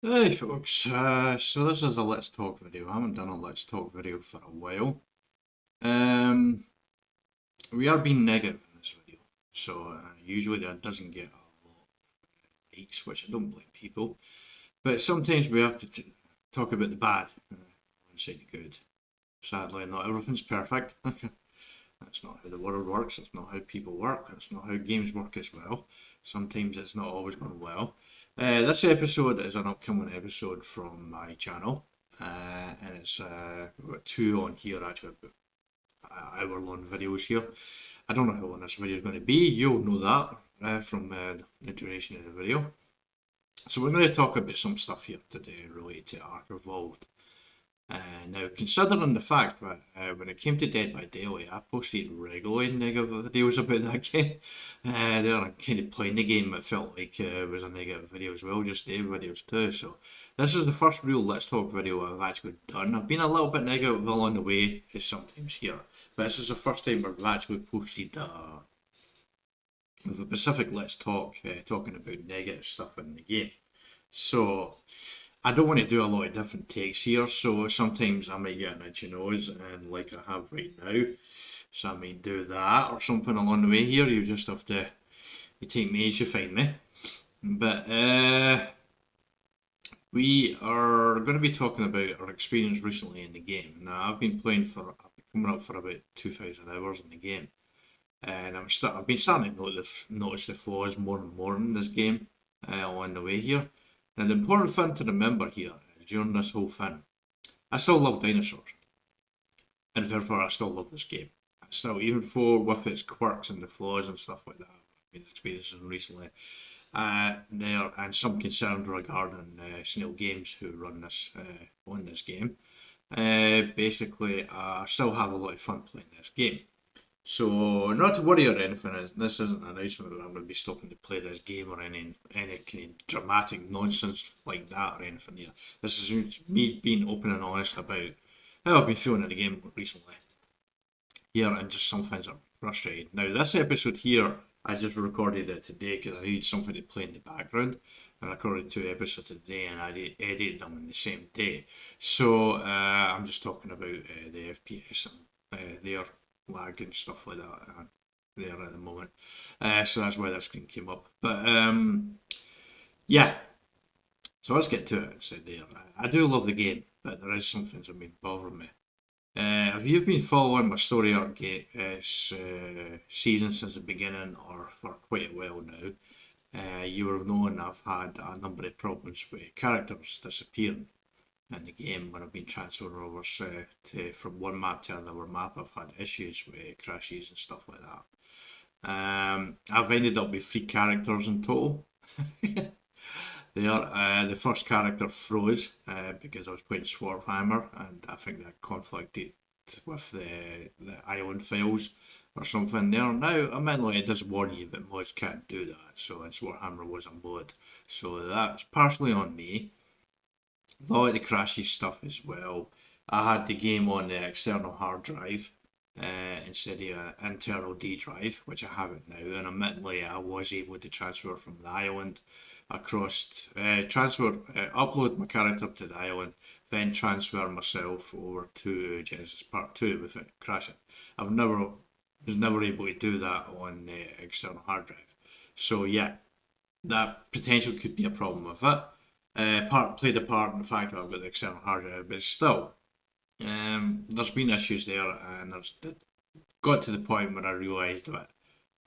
Hey folks, so this is a Let's Talk video. I haven't done a Let's Talk video for a while. Um, we are being negative in this video, so usually that doesn't get a lot of likes, which I don't blame people. But sometimes we have to talk about the bad instead of the good. Sadly, not everything's perfect. That's not how the world works. That's not how people work. That's not how games work as well. Sometimes it's not always going well. This episode is an upcoming episode from my channel, and it's we've got two on here actually, hour-long videos here. I don't know how long this video is going to be. You'll know that from the duration of the video. So we're going to talk about some stuff here today related to Ark Evolved. Now, considering the fact that when it came to Dead by Daylight, I posted regularly negative videos about that game. They were kind of playing the game, it felt like it was a negative video as well, just Dave videos too. So, this is the first real Let's Talk video I've actually done. I've been a little bit negative along the way, as sometimes here, but this is the first time I've actually posted with a specific Let's Talk talking about negative stuff in the game. So, I don't want to do a lot of different takes here, so sometimes I might get an itchy nose, and like I have right now, so I might do that or something along the way here. You just have to you take me as you find me. But we are going to be talking about our experience recently in the game. Now I've been playing I've been coming up for about 2,000 hours in the game, and I've been starting to notice the flaws more and more in this game along the way here. Now the important thing to remember here is during this whole thing, I still love dinosaurs, and therefore I still love this game. I still, even for with its quirks and the flaws and stuff like that I've been experiencing recently, there and some concerns regarding Snail Games who run this on this game. Basically, I still have a lot of fun playing this game. So not to worry or anything. This isn't an announcement that I'm going to be stopping to play this game or any kind of dramatic nonsense like that or anything here. This is me being open and honest about how I've been feeling in the game recently here, and just some things are frustrating. Now this episode here, I just recorded it today because I needed something to play in the background. I recorded two episodes today and I edited them in the same day. So I'm just talking about the FPS and their lag and stuff like that there at the moment. So that's why that screen came up. But yeah, so let's get to it instead there. I do love the game, but there is some things that have been bothering me. If you've been following my story arc season since the beginning or for quite a while now, you will have known I've had a number of problems with characters disappearing in the game when I've been transferring over from one map to another map. I've had issues with crashes and stuff like that. I've ended up with three characters in total. The first character froze because I was playing Swarhammer, and I think that conflicted with the island files or something there. Now, admittedly, it does warn you that mods can't do that, so and Swarhammer was a mod, so that's partially on me. A lot of the crashy stuff as well. I had the game on the external hard drive instead of an internal D drive, which I have it now. And admittedly, I was able to transfer from the island across, upload my character to the island, then transfer myself over to Genesis Part 2 without crashing. I've never was never able to do that on the external hard drive. So yeah, that potential could be a problem with it. Played a part in the fact that I've got the external hard drive, but still, there's been issues there, and it got to the point where I realised that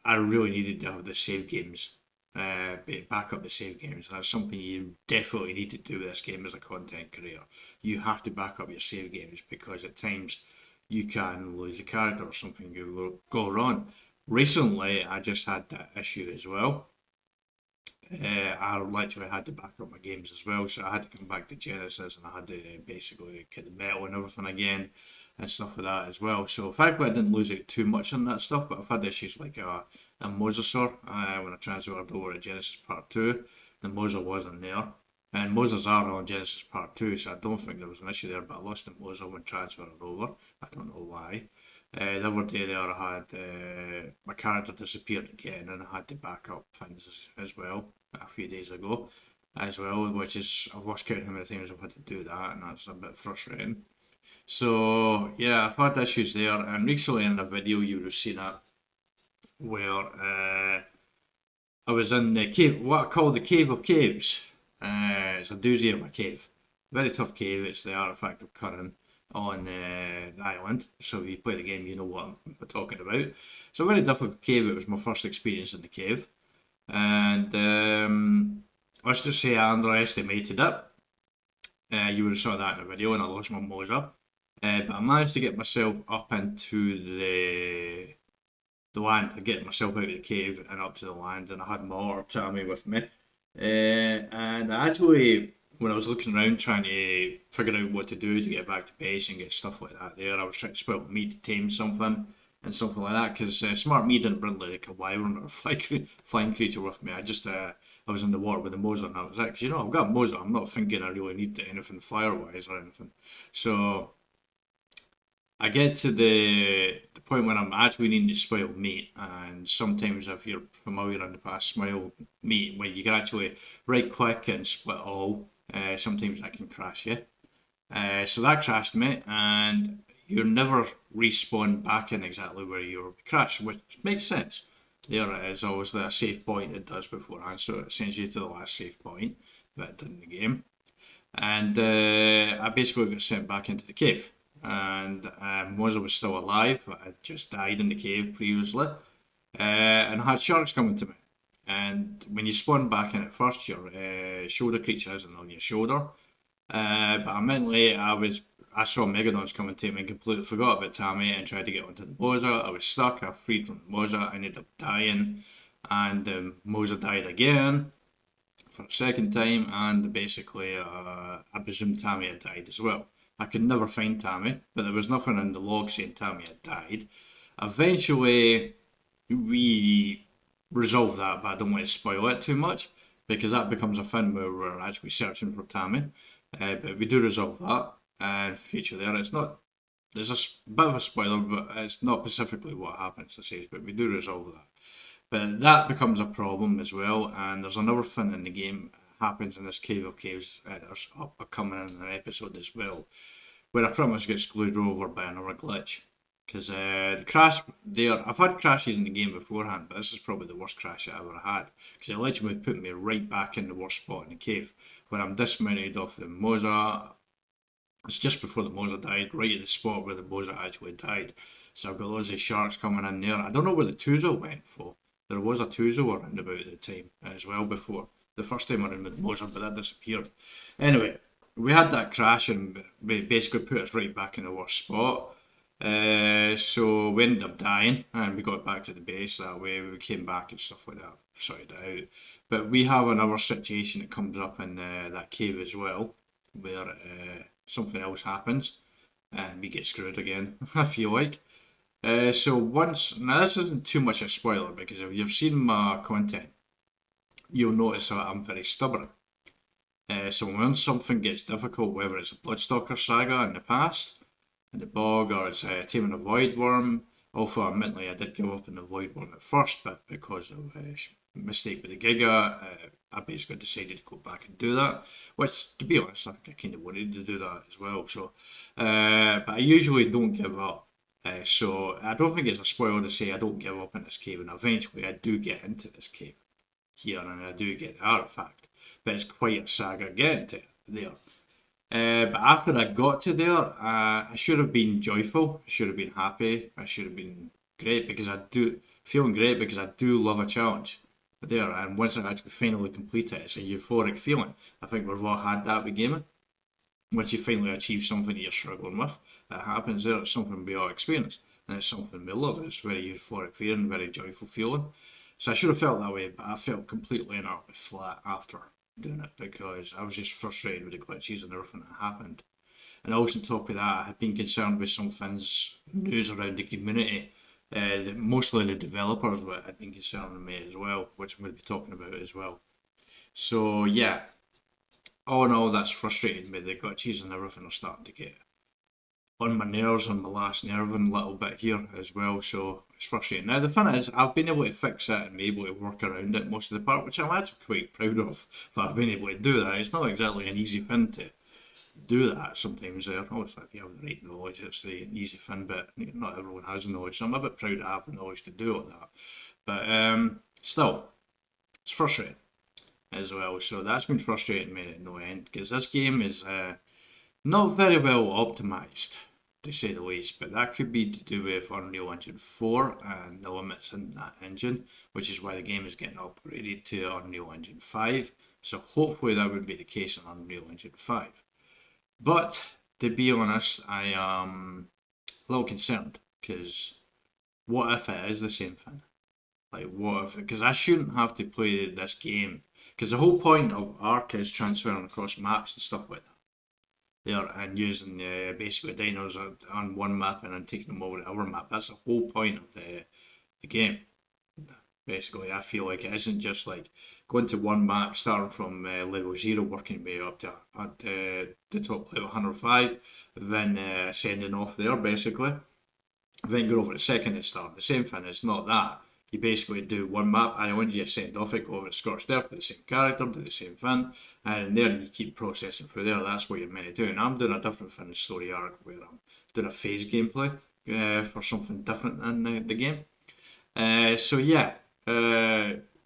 I really needed to have the save games, back up the save games. That's something you definitely need to do with this game as a content creator. You have to back up your save games because at times you can lose a character or something will go wrong. Recently, I just had that issue as well. I literally had to back up my games as well, so I had to come back to Genesis and I had to basically get the metal and everything again and stuff like that as well. So thankfully I didn't lose it too much on that stuff, but I've had issues like a mosasaur when I transferred over to Genesis Part 2. The mosa wasn't there. And Mosas are on Genesis Part 2, so I don't think there was an issue there, but I lost the Mosa when transferring over. I don't know why. The other day there I had my character disappeared again and I had to back up things as well a few days ago. as well, which is, I've lost count how many times I've had to do that, and that's a bit frustrating. So yeah, I've had issues there, and recently in a video you would have seen it where I was in the cave, what I call the Cave of Caves. It's a doozy of a cave. Very tough cave. It's the artifact of Curran on the island. So if you play the game, you know what I'm talking about. It's a very difficult cave. It was my first experience in the cave. And let's just say I underestimated it. You would have saw that in the video, and I lost my motor. But I managed to get myself up into the land. I get myself out of the cave and up to the land, and I had my otter Tammy with me. And actually, when I was looking around trying to figure out what to do to get back to base and get stuff like that there, I was trying to spoil me to tame something and something like that, because Smart Me didn't bring like a wyvern or a flying creature with me. I was in the water with the Moser, and that was it. Because I've got Moser, I'm not thinking I really need anything flyer wise or anything. So I get to the point where I'm actually needing to spoil meat, and sometimes if you're familiar in the past, spoil meat where you can actually right click and split all. Sometimes that can crash you. So that crashed me, and you're never respawned back in exactly where you crashed, which makes sense. There it is, always a safe point it does beforehand, so it sends you to the last safe point that it did in the game. And I basically got sent back into the cave. And Mozza was still alive, but had just died in the cave previously. And I had sharks coming to me. And when you spawn back in at first, your shoulder creature isn't on your shoulder. But a minute later, I saw Megadons coming to me and completely forgot about Tammy and tried to get onto the Moza. I was stuck. I freed from the Moza. I ended up dying, and Moza died again for a second time, and basically I presume Tammy had died as well. I could never find Tammy, but there was nothing in the log saying Tammy had died. Eventually, we resolve that, but I don't want to spoil it too much because that becomes a thing where we're actually searching for Tammy. But we do resolve that and feature there. It's not, there's a bit of a spoiler, but it's not specifically what happens, it says, but we do resolve that. But that becomes a problem as well, and there's another thing in the game happens in this Cave of Caves. There's coming in an episode as well, where I pretty much get screwed over by another glitch. Because the crash there, I've had crashes in the game beforehand, but this is probably the worst crash I ever had. Because it literally put me right back in the worst spot in the cave, where I'm dismounted off the Moza. It's just before the Moza died, right at the spot where the Moza actually died. So I've got loads of sharks coming in there. I don't know where the Tuzo went for. There was a Tuzo around about the time as well before. The first time around with the Moza, but that disappeared. Anyway, we had that crash and basically put us right back in the worst spot. So we ended up dying and we got back to the base that way. We came back and stuff like that, sorted it out. But we have another situation that comes up in that cave as well, where something else happens and we get screwed again, I feel like. So once, now this isn't too much a spoiler because if you've seen my content, you'll notice that I'm very stubborn. So when something gets difficult, whether it's a Bloodstalker saga in the past, in the bog, or it's taming a void worm, although admittedly I did give up on the void worm at first, but because of a mistake with the Giga, I basically decided to go back and do that, which to be honest, I think I kind of wanted to do that as well. So, but I usually don't give up. So I don't think it's a spoiler to say I don't give up in this cave, and eventually I do get into this cave here, and I do get the artifact. But it's quite a saga getting to there. But after I got to there, I should have been joyful. I should have been happy. I should have been great because I do feeling great because I do love a challenge. But there, and once I actually finally complete it, it's a euphoric feeling. I think we've all had that with gaming. Once you finally achieve something you're struggling with, that happens there. It's something we all experience, and it's something we love. It's very euphoric feeling, very joyful feeling. So I should have felt that way, but I felt completely and utterly flat after doing it because I was just frustrated with the glitches and everything that happened. And also on top of that, I had been concerned with some things, news around the community, mostly the developers, but had been concerning me as well, which I'm going to be talking about as well. So yeah, all in all, that's frustrated me. The glitches and everything are starting to get on my nerves, on my last nerving little bit here as well, so it's frustrating. Now the thing is, I've been able to fix it and be able to work around it most of the part, which I'm actually quite proud of. That I've been able to do that. It's not exactly an easy thing to do that sometimes there. Obviously, if you have the right knowledge, it's the easy thing, but not everyone has the knowledge, so I'm a bit proud to have the knowledge to do all that. But still, it's frustrating as well. So that's been frustrating me at no end because this game is not very well optimized, to say the least. But that could be to do with Unreal Engine 4 and the limits in that engine, which is why the game is getting upgraded to Unreal Engine 5. So hopefully that would be the case in Unreal Engine 5. But to be honest, I am a little concerned because what if it is the same thing? Like, what if? Because I shouldn't have to play this game. Because the whole point of Ark is transferring across maps and stuff like that. There and using basically dinosaurs on one map and then taking them over to our map. That's the whole point of the game. Basically, I feel like it isn't just like going to one map, starting from level 0, working way up to the top level 105, then sending off there basically, then go over to second and start. The same thing, it's not that. You basically do one map, and once you send off it, go over to Scorched Earth, do the same character, do the same thing, and there you keep processing through there. That's what you're meant to do. And I'm doing a different thing in Story Arc where I'm doing a phase gameplay for something different in the game. So yeah,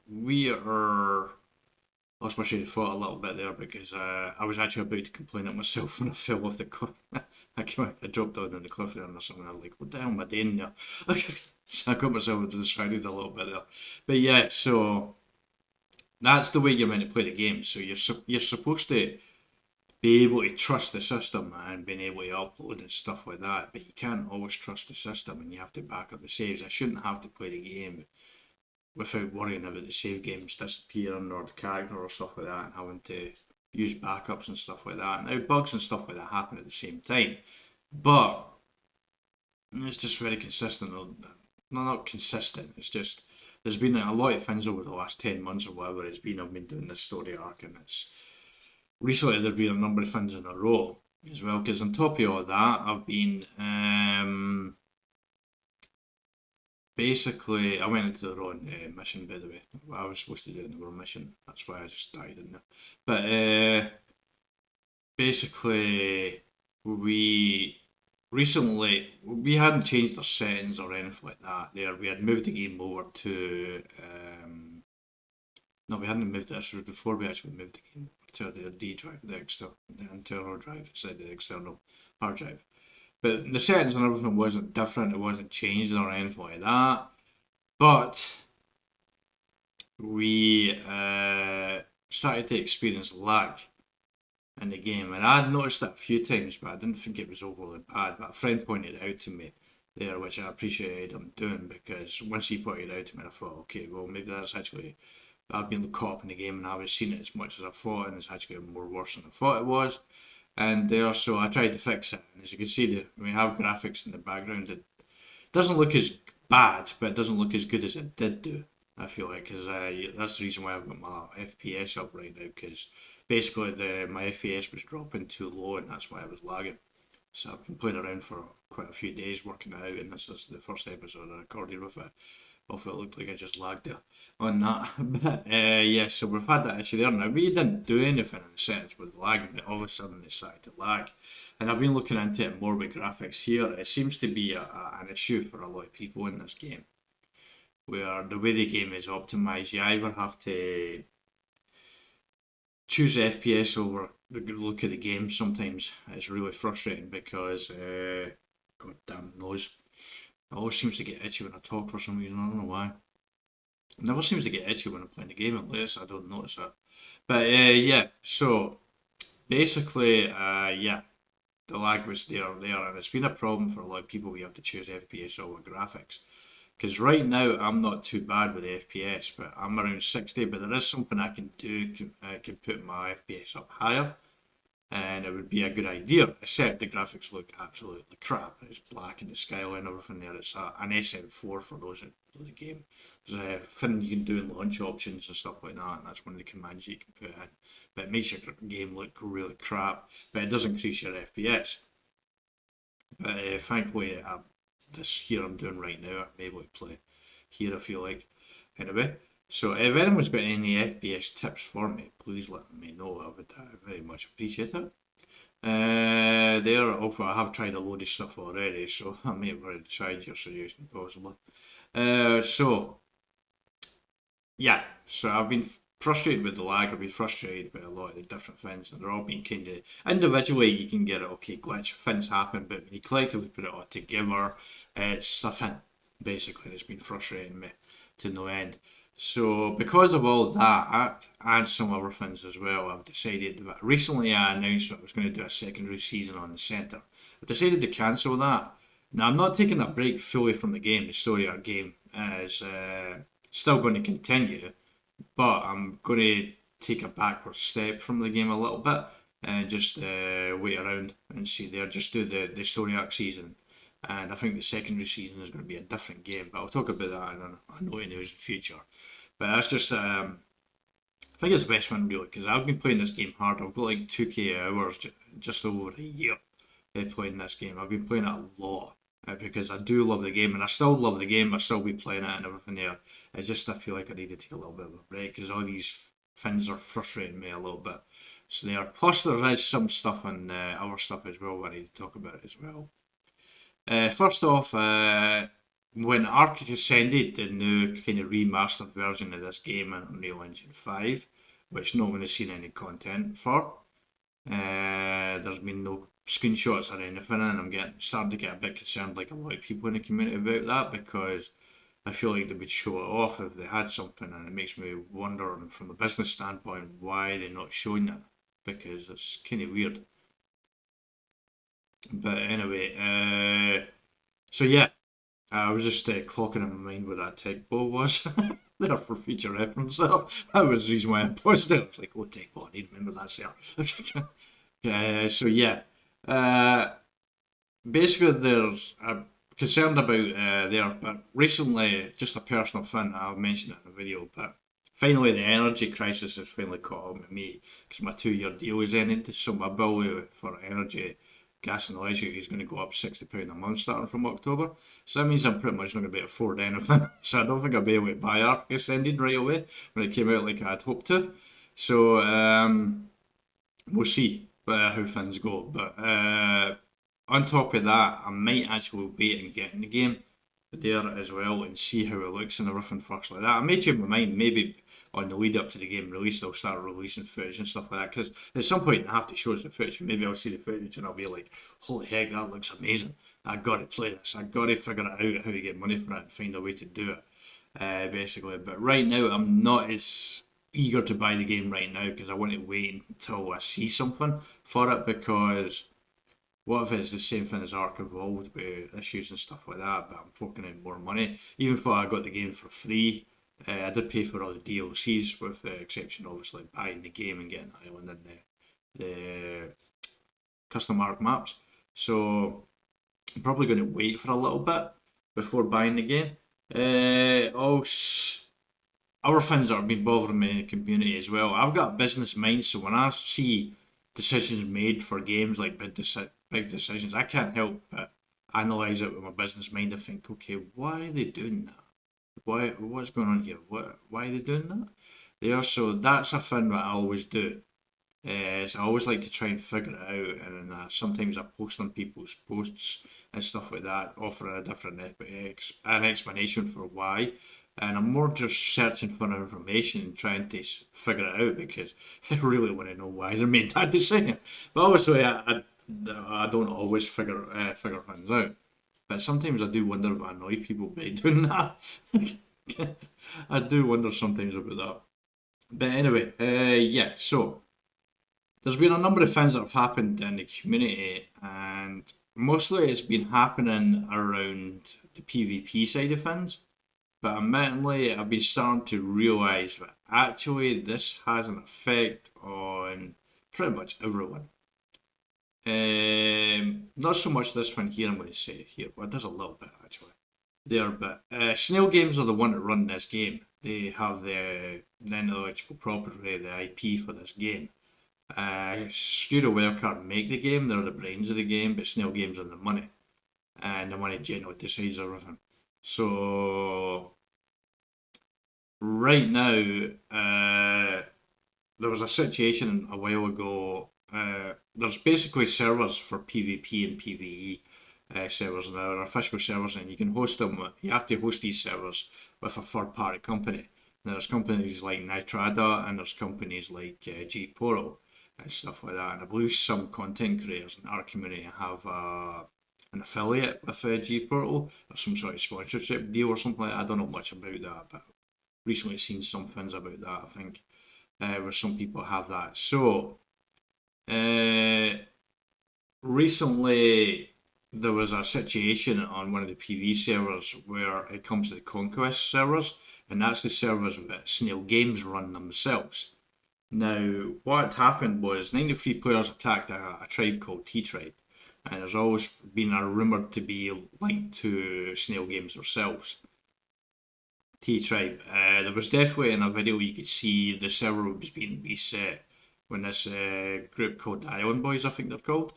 we are lost my train of thought a little bit there because I was actually about to complain at myself when I fell off the cliff. I dropped down on the cliff there or something. I was like, what the hell am I doing there? So I got myself distracted a little bit there. But yeah, so that's the way you're meant to play the game. So you're supposed to be able to trust the system and being able to upload and stuff like that. But you can't always trust the system and you have to back up the saves. I shouldn't have to play the game without worrying about the save games disappearing or the character or stuff like that and having to use backups and stuff like that. Now bugs and stuff like that happen at the same time, but it's just very consistent. No, not consistent. It's just there's been a lot of things over the last 10 months or whatever it's been. I've been doing this story arc, and it's recently there've been a number of things in a row as well. Because on top of all that, I've been basically, I went into the wrong mission, by the way. I was supposed to do it in the wrong mission. That's why I just died in there. But basically, we recently we hadn't changed our settings or anything like that. There, we had moved the game over to no, we hadn't moved this before. We actually moved the game to the D drive, the external, the internal drive instead of the external hard drive. But the settings and everything wasn't different. It wasn't changed or anything like that. But we started to experience lag in the game, and I'd noticed that a few times, but I didn't think it was overly bad. But a friend pointed it out to me there, which I appreciated him doing because once he pointed it out to me, I thought, okay, well maybe that's actually I've been caught up in the game and I was seeing it as much as I thought, and it's actually more worse than I thought it was. And so I tried to fix it, and as you can see, we have graphics in the background. It doesn't look as bad, but it doesn't look as good as it did do. I feel like because that's the reason why I've got my FPS up right now. Because basically my FPS was dropping too low, and that's why I was lagging. So I've been playing around for quite a few days working it out, and this is the first episode I recorded with it. Off it looked like I just lagged there on that. But yeah, so we've had that issue there. Now we didn't do anything in the settings with lagging, but all of a sudden it started to lag. And I've been looking into it more with graphics here. It seems to be an issue for a lot of people in this game, where the way the game is optimized, you either have to choose FPS over the look of the game. Sometimes it's really frustrating because, god damn nose, it always seems to get itchy when I talk for some reason. I don't know why. It never seems to get itchy when I'm playing the game, unless I don't notice it. But yeah, so basically, yeah, the lag was there, and it's been a problem for a lot of people. We have to choose FPS over graphics. Because right now I'm not too bad with FPS, but I'm around 60. But there is something I can do. I can put my FPS up higher, and it would be a good idea. Except the graphics look absolutely crap. It's black in the skyline and everything there. It's an SM4 for those that play the game. There's a thing you can do in launch options and stuff like that, and that's one of the commands you can put in. But it makes your game look really crap, but it does increase your FPS. But thankfully, this here I'm doing right now, I'm able to play here if you like. Anyway, so if anyone's got any FPS tips for me, please let me know. I would very much appreciate it. There, also, I have tried a load of stuff already, so I may have already tried your suggestion possibly. So yeah, so I've been frustrated with the lag. I've been frustrated with a lot of the different things, and they're all being kind of individually. You can get it, okay, glitch things happen, but when you collectively put it all together, it's a thing basically. It's been frustrating me to no end. So because of all that and some other things as well, I've decided that recently I announced that I was going to do a secondary season on the centre. I decided to cancel that. Now I'm not taking a break fully from the game. The story of our game is still going to continue, but I'm going to take a backward step from the game a little bit and just wait around and see there. Just do the story arc season. And I think the secondary season is going to be a different game, but I'll talk about that in a note news in the future. But that's just, I think it's the best one really, because I've been playing this game hard. I've got like 2k hours, just over a year playing this game. I've been playing it a lot because I do love the game, and I still love the game. I still be playing it and everything there. It's just I feel like I need to take a little bit of a break because all these things are frustrating me a little bit. So there. Plus, there is some stuff and other stuff as well I need to talk about as well. First off, when Ark Ascended, the new kind of remastered version of this game in Unreal Engine 5, which no one has seen any content for, there's been no screenshots or anything, and I'm getting starting to get a bit concerned, like a lot of people in the community, about that because I feel like they would show it off if they had something, and it makes me wonder, from a business standpoint, why they're not showing it because it's kind of weird. But anyway, so yeah, I was just clocking in my mind what that tech ball was. There for future reference. That was the reason why I paused it. I was like, oh, tech ball, I need to remember that, sir. So yeah, uh, basically there's I'm concerned about there, but recently, just a personal thing, I'll mention it in the video, but finally the energy crisis has finally caught up with me because my 2 year deal is ended, so my bill for energy, gas and electric is going to go up £60 a month starting from October. So that means I'm pretty much not going to be able to afford anything. So I don't think I'll be able to buy Ark Ascended right away when it came out like I'd hoped to. So we'll see how things go. But on top of that, I might actually wait and get in the game there as well and see how it looks and everything first like that. I may change my mind. Maybe on the lead up to the game release, they'll start releasing footage and stuff like that. Because at some point, they have to show us the footage. Maybe I'll see the footage and I'll be like, "Holy heck, that looks amazing! I got to play this. I got to figure it out how to get money for it and find a way to do it." Basically, but right now, I'm not as eager to buy the game right now because I want to wait until I see something for it because what if it's the same thing as Ark Evolved with issues and stuff like that, but I'm forking in more money? Even though I got the game for free, I did pay for all the DLCs, with the exception obviously buying the game and getting the island and the custom Ark maps. So I'm probably going to wait for a little bit before buying the game. Also, other things that have been bothering me in the community as well. I've got a business mind, so when I see decisions made for games like big decisions, I can't help but analyse it with my business mind and think, okay, why are they doing that? What's going on here? Why are they doing that? There, so that's a thing that I always do. Is I always like to try and figure it out, and sometimes I post on people's posts and stuff like that, offering a different an explanation for why. And I'm more just searching for information and trying to figure it out because I really want to know why they made that decision. But obviously, I don't always figure things out. But sometimes I do wonder if I annoy people by doing that. I do wonder sometimes about that. But anyway, yeah. So there's been a number of things that have happened in the community, and mostly it's been happening around the PvP side of things. But admittedly, I've been starting to realise that actually this has an effect on pretty much everyone. Not so much this one here, I'm going to say here, but there's a little bit actually there. But Snail Games are the one that run this game. They have the intellectual property, the IP for this game. Studio Wildcard make the game, they're the brains of the game, but Snail Games are the money. and the money generally decides everything. So right now, there was a situation a while ago. There's basically servers for PvP and PvE servers now, or official servers, and you can host them. You have to host these servers with a third-party company. Now, there's companies like Nitrado and there's companies like G-Portal and stuff like that. And I believe some content creators in our community have an affiliate with G-Portal or some sort of sponsorship deal or something like that. I don't know much about that, but recently seen some things about that, I think, where some people have that. So, uh, recently there was a situation on one of the PV servers where it comes to the Conquest servers, and that's the servers that Snail Games run themselves. Now, what happened was 93 players attacked a tribe called T-Tribe, and there's always been a rumoured to be linked to Snail Games themselves. T-Tribe. There was definitely in a video you could see the server was being reset when this group called the Island Boys, I think they're called.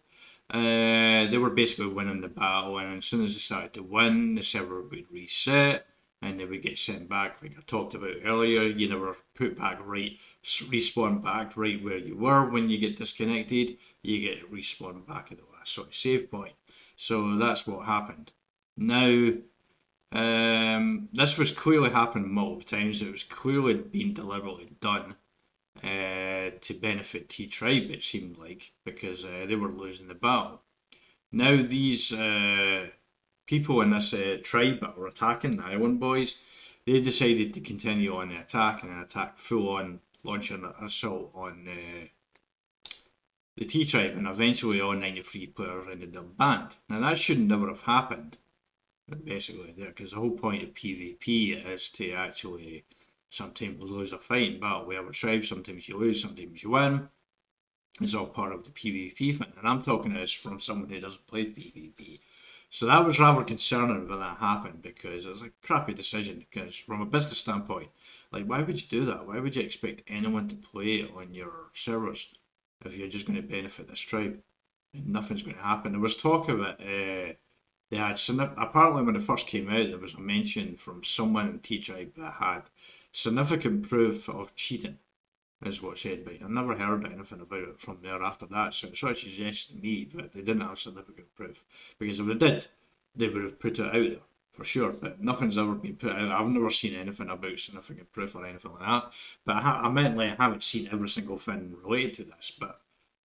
They were basically winning the battle, and as soon as they started to win, the server would reset and they would get sent back. Like I talked about earlier, you never put back right, respawn back right where you were when you get disconnected. You get respawned back at the last sort of save point. So that's what happened. Now, this was clearly happening multiple times. It was clearly being deliberately done to benefit T Tribe, it seemed like, because they were losing the battle. Now, these people in this tribe that were attacking the Island Boys, they decided to continue on the attack and attack full on, launching an assault on the T Tribe, and eventually all 93 players ended up banned. Now, that should never have happened basically there, because the whole point of PvP is to actually sometimes lose a fight in battle. We have a tribe, sometimes you lose, sometimes you win. It's all part of the PvP thing, and I'm talking this from someone who doesn't play PvP. So that was rather concerning when that happened, because it was a crappy decision. Because from a business standpoint, like, why would you do that? Why would you expect anyone to play on your servers if you're just going to benefit this tribe? And nothing's going to happen. There was talk of it. They had apparently when it first came out, there was a mention from someone in T-Tribe that had significant proof of cheating, is what said, but I never heard anything about it from there after that. So it sort of suggests to me that they didn't have significant proof, because if they did, they would have put it out there for sure. But nothing's ever been put out. I've never seen anything about significant proof or anything like that. But I meant like I haven't seen every single thing related to this, but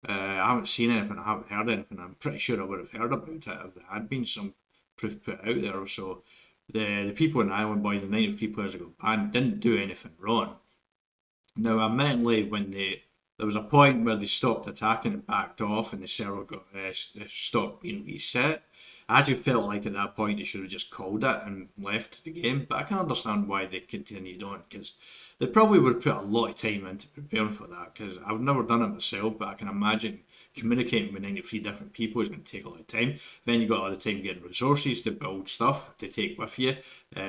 I haven't seen anything, I haven't heard anything. I'm pretty sure I would have heard about it if there had been some proof put out there. So the people in Island Boys, the 93 players that got banned, didn't do anything wrong. Now, admittedly, when there was a point where they stopped attacking and backed off, and the server got stopped being reset. I actually felt like at that point they should have just called it and left the game, but I can understand why they continued on, because they probably would put a lot of time into preparing for that, because I've never done it myself, but I can imagine communicating with 93 different people is going to take a lot of time. Then you've got all the time getting resources to build stuff to take with you,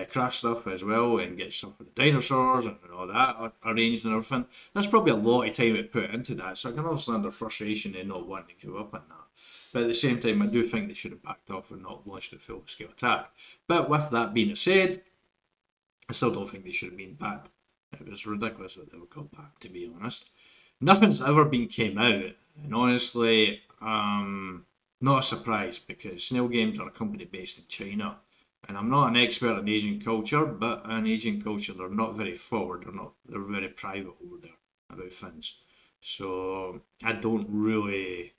craft stuff as well, and get stuff for the dinosaurs and all that arranged and everything. That's probably a lot of time to put into that, so I can understand their frustration in not wanting to give up on that. But at the same time, I do think they should have backed off and not launched a full-scale attack. But with that being said, I still don't think they should have been banned. It was ridiculous that they were called back, to be honest. Nothing's ever been came out, and honestly, not a surprise, because Snail Games are a company based in China, and I'm not an expert in Asian culture, but in Asian culture they're not very forward. They're very private over there about things. So I don't really.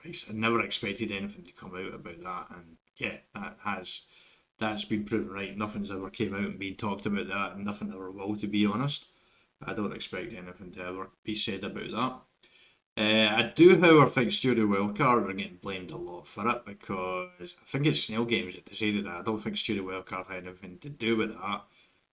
I never expected anything to come out about that, and yeah, that's been proven right. Nothing's ever came out and been talked about that, and nothing ever will, to be honest. I don't expect anything to ever be said about that. I do, however, think Studio Wildcard are getting blamed a lot for it, because I think it's Snail Games that decided that. I don't think Studio Wildcard had anything to do with that.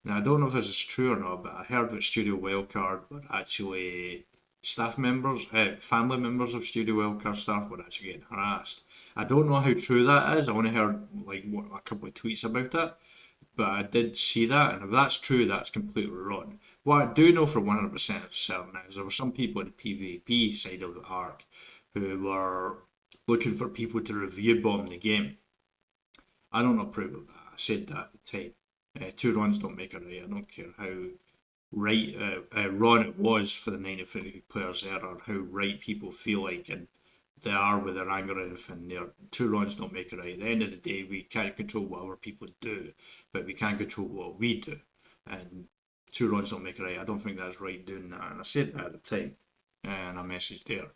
Now, I don't know if this is true or not, but I heard that Studio Wildcard were actually staff members, family members of Studio Wildcard staff were actually getting harassed. I don't know how true that is. I only heard like a couple of tweets about it, but I did see that, and if that's true, that's completely wrong. What I do know for 100% certain is there were some people in the PvP side of the Ark who were looking for people to review bomb the game. I don't approve of that. I said that at the time. Two runs don't make a right. I don't care how right wrong it was for the 93 players there, or how right people feel like and they are with their anger or anything there. Two runs don't make it right. At the end of the day, we can't control what other people do, but we can control what we do. And two runs don't make it right. I don't think that's right doing that. And I said that at the time, and I messaged there.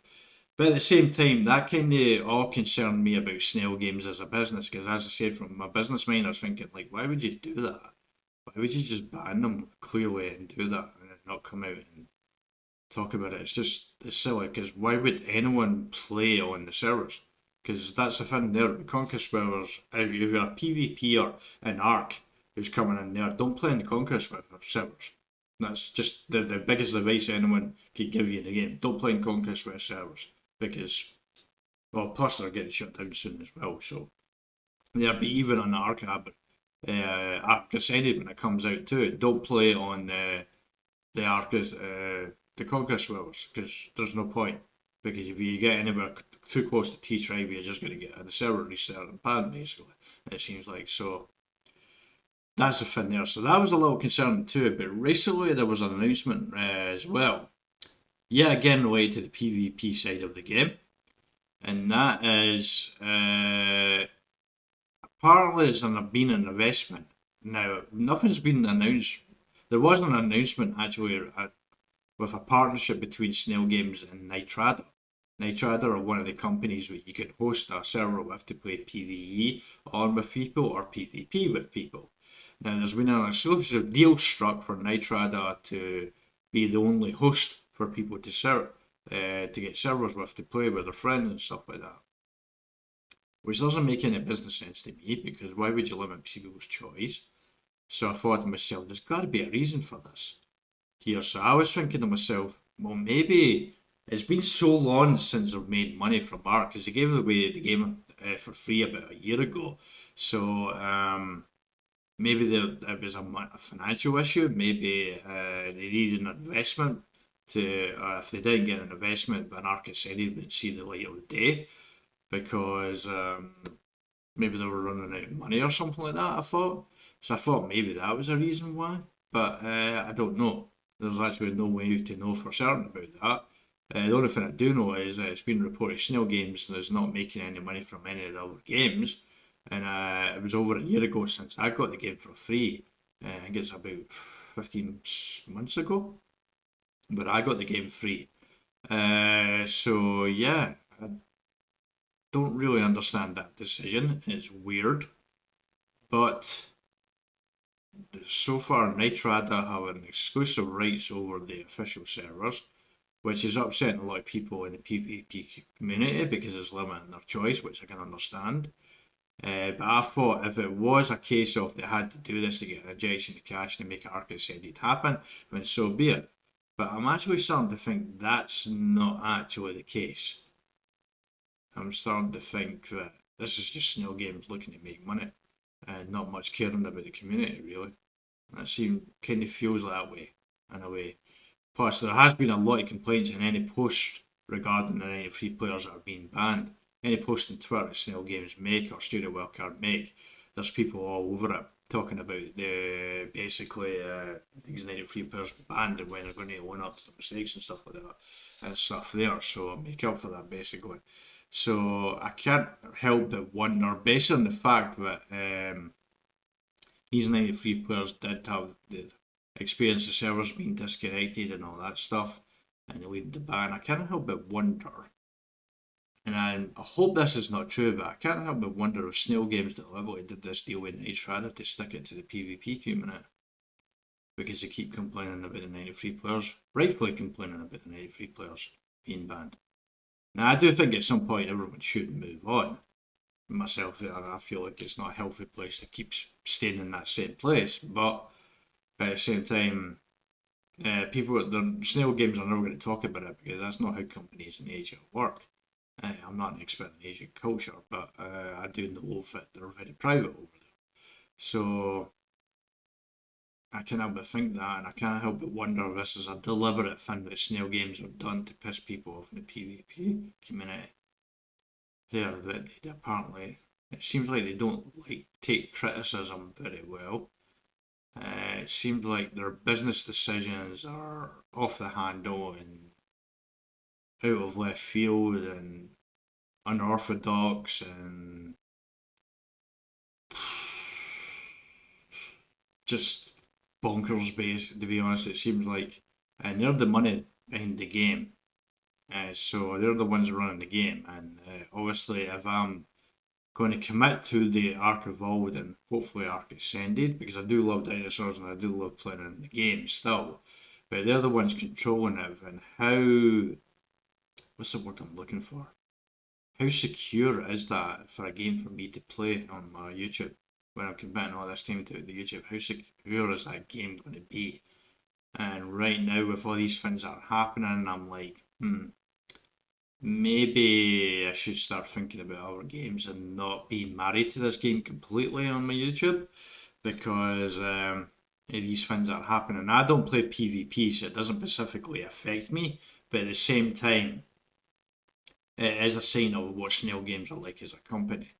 But at the same time, that kind of all concerned me about snail games as a business, because as I said, from my business mind, I was thinking, like, why would you do that? Why would you just ban them clearly and do that and not come out and talk about it? It's silly, because why would anyone play on the servers? Because that's the thing there, the Conquest servers, if you're a PvPer in Ark who's coming in there, don't play in the Conquest servers. That's just the biggest advice anyone could give you in the game. Don't play in Conquest servers because, well, plus they're getting shut down soon as well. So yeah, but even on the Ark Ascended when it comes out too, don't play on the the Conquest servers because there's no point. Because if you get anywhere too close to T-Tribe, you're just going to get the server reset and banned basically. It seems like so. That's a thing there. So that was a little concerning too. But recently there was an announcement as well. Yeah, again related to the PvP side of the game, and that is apparently it's been an investment. Now, nothing's been announced. There was an announcement actually with a partnership between Snail Games and Nitrado. Nitrado are one of the companies where you can host a server with to play PvE on with people or PvP with people. Now, there's been an exclusive deal struck for Nitrado to be the only host for people to get servers with to play with their friends and stuff like that. Which doesn't make any business sense to me because why would you limit people's choice? So I thought to myself, there's got to be a reason for this here. So I was thinking to myself, well, maybe it's been so long since I've made money from Ark because they gave away the game for free about a year ago. So maybe there was a financial issue. Maybe they needed an investment to, if they didn't get an investment, then Ark Ascended would see the light of day because maybe they were running out of money or something like that. I thought. So I thought maybe that was a reason why, but I don't know. There's actually no way to know for certain about that. The only thing I do know is it's been reported Snail Games is not making any money from any of the other games, and it was over a year ago since I got the game for free. I think it's about 15 months ago, but I got the game free. So yeah, I don't really understand that decision. It's weird, but so far Nitrado have an exclusive rights over the official servers, which is upsetting a lot of people in the PvP community because it's limiting their choice, which I can understand. But I thought if it was a case of they had to do this to get an injection of cash to make Ark Ascended happen, then so be it. But I'm actually starting to think that's not actually the case. I'm starting to think that this is just Snail Games looking to make money and not much caring about the community, really. That seems kind of feels that way in a way. Plus, there has been a lot of complaints in any post regarding the 93 players that are being banned. Any post on Twitter Snail Games make or Studio Wildcard make, there's people all over it talking about basically these 93 players banned and when they're going to own up to the mistakes and stuff like that and stuff there. So make up for that basically. So I can't help but wonder, based on the fact that these 93 players did have the experience the servers being disconnected and all that stuff, and they lead the ban. I can't help but wonder, and I hope this is not true, but I can't help but wonder if Snail Games deliberately did this deal with Nitrado to stick it to the PvP community because they keep complaining about the 93 players, rightfully complaining about the 93 players being banned. Now, I do think at some point everyone should move on. Myself, I feel like it's not a healthy place to keep staying in that same place, but at the same time, the Snail Games are never going to talk about it because that's not how companies in Asia work. I'm not an expert in Asian culture, but I do know that they're very private over there. So I can't help but think that, and I can't help but wonder if this is a deliberate thing that Snail Games have done to piss people off in the PvP community. That they apparently It seems like they don't like take criticism very well. It seems like their business decisions are off the handle and out of left field and unorthodox and just bonkers based, to be honest. It seems like, and they're the money behind the game, so they're the ones running the game. And obviously, if I'm going to commit to the Ark Evolved and hopefully Ark Ascended, because I do love dinosaurs and I do love playing in the game still, but they're the ones controlling it. And how, what's the word I'm looking for? How secure is that for a game for me to play on my YouTube when I'm committing all this time to the YouTube? How secure is that game going to be? And right now, with all these things that are happening, I'm like, maybe I should start thinking about other games and not being married to this game completely on my YouTube because these things are happening. I don't play PvP, so it doesn't specifically affect me, but at the same time, it is a sign of what Snail Games are like as a company.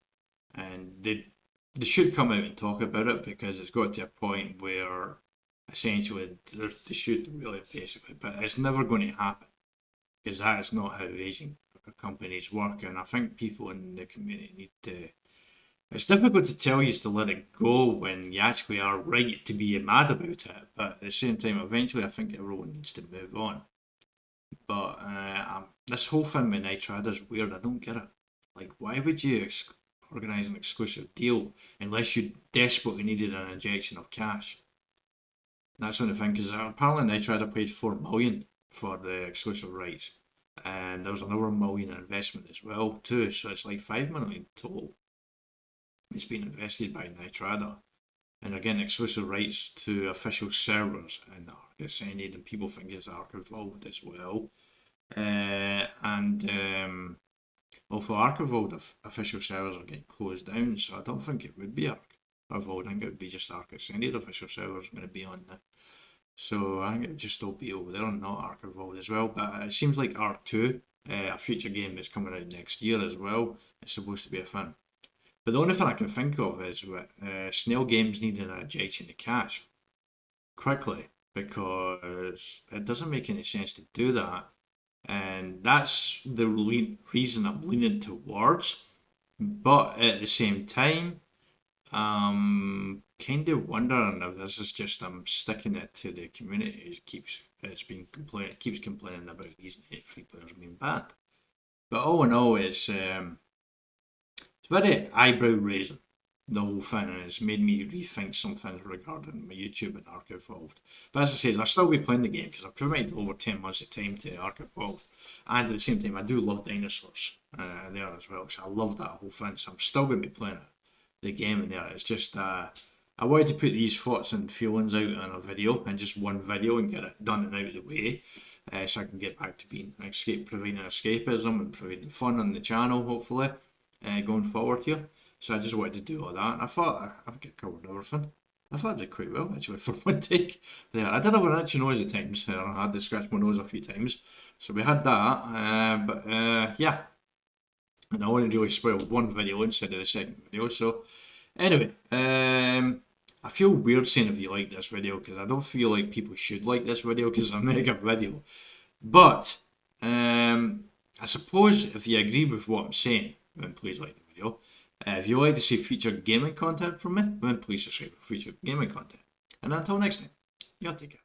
And they should come out and talk about it because it's got to a point where essentially they should really basically, but it's never going to happen because that is not how Asian companies work. And I think people in the community need to. It's difficult to tell you to let it go when you actually are right to be mad about it, but at the same time, eventually, I think everyone needs to move on. But this whole thing with Nitrado is weird. I don't get it. Like, why would you organise an exclusive deal unless you desperately needed an injection of cash? That's the only thing, because apparently Nitrado paid 4 million for the exclusive rights, and there was another million investment as well too. So it's like 5 million total. It's been invested by Nitrado, and they're getting exclusive rights to official servers and Ark Ascended, and people think it's Ark Evolved as well. And although Ark Evolved official servers are getting closed down, so I don't think it would be Ark Evolved. I think it would be just Ark Ascended official servers going to be on there. So I think it would just still be over there and not Ark Evolved as well. But it seems like Ark 2, a future game that's coming out next year as well, is supposed to be a thing. But the only thing I can think of is with Snail Games needing an injection of cash quickly because it doesn't make any sense to do that. And that's the reason I'm leaning towards. But at the same time, kind of wondering if this is just I'm sticking it to the community. Keeps complaining about these free players being banned. But all in all, it's very eyebrow raising, the whole thing, and it's made me rethink some things regarding my YouTube and Ark Evolved. But as I say, I'll still be playing the game because I've committed over 10 months of time to Ark Evolved, and at the same time, I do love dinosaurs there as well. So I love that whole thing. So I'm still going to be playing the game in there. It's just I wanted to put these thoughts and feelings out in a video, in just one video, and get it done and out of the way. So I can get back to being providing escapism and providing fun on the channel, hopefully, going forward here. So I just wanted to do all that, and I thought I think I covered everything. I thought I did quite well actually for one take there. I did have an itchy nose at times. I had to scratch my nose a few times, so we had that. But yeah, and I only really spoiled one video instead of the second video. So anyway, I feel weird saying if you like this video because I don't feel like people should like this video because it's a mega video. But I suppose if you agree with what I'm saying, then please like the video. If you like to see featured gaming content from me, then please subscribe for featured gaming content. And until next time, y'all take care.